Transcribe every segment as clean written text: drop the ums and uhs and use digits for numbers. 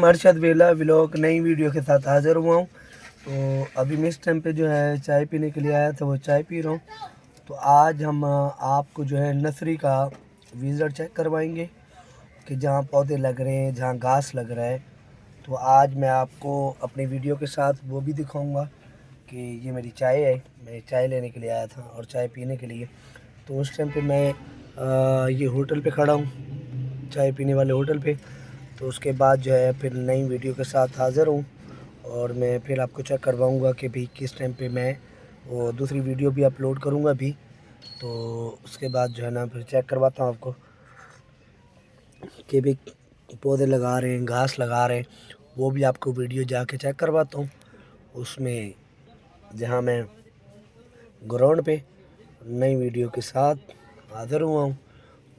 अरशद वेला व्लॉग नई वीडियो के साथ हाज़िर हुआ हूँ। तो अभी मैं इस टाइम पे जो है चाय पीने के लिए आया था, वो चाय पी रहा हूँ। तो आज हम आपको जो है नर्सरी का विज़िट चेक करवाएंगे कि जहाँ पौधे लग रहे हैं, जहाँ घास लग रहा है। तो आज मैं आपको अपनी वीडियो के साथ वो भी दिखाऊंगा कि ये मेरी चाय है। मैं चाय लेने के लिए आया था और चाय पीने के लिए। तो उस टाइम पे मैं ये होटल पे खड़ा हूँ, चाय पीने वाले होटल पे। तो उसके बाद जो है फिर नई वीडियो के साथ हाज़िर हूँ और मैं फिर आपको चेक करवाऊँगा कि भाई किस टाइम पे मैं वो दूसरी वीडियो भी अपलोड करूँगा भी। तो उसके बाद जो है ना फिर चेक करवाता हूँ आपको कि भी पौधे लगा रहे हैं, घास लगा रहे हैं, वो भी आपको वीडियो जाके चेक करवाता हूँ उसमें, जहाँ मैं ग्राउंड पे नई वीडियो के साथ हाज़िर हुआ हूँ।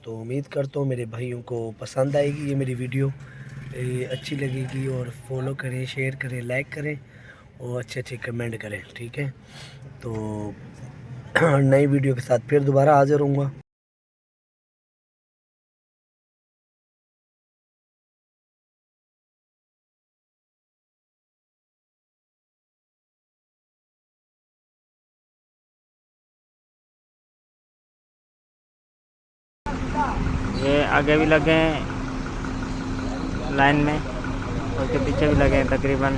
तो उम्मीद करता हूँ मेरे भाइयों को पसंद आएगी ये मेरी वीडियो, अच्छी लगेगी। और फॉलो करें, शेयर करें, लाइक करें और अच्छे अच्छे कमेंट करें, ठीक है। तो नई वीडियो के साथ फिर दोबारा हाज़िर हूँगा। ये आगे भी लगे हैं लाइन में, उसके पीछे भी लगे हैं। तकरीबन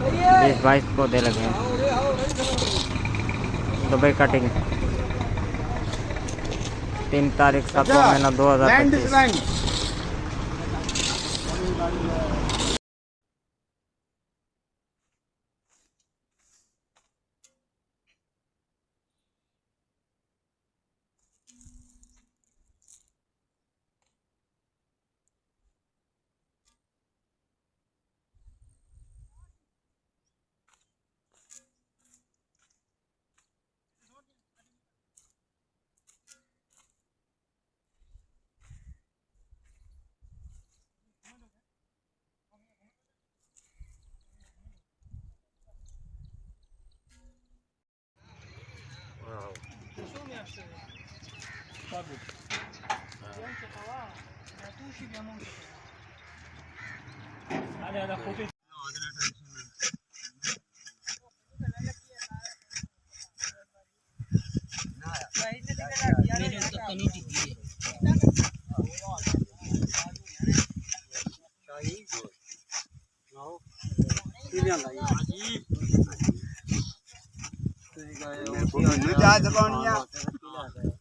20-22 पौधे लगे हैं। दुबई कटिंग 3 तारीख 7वां महीना 2025।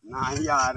ना यार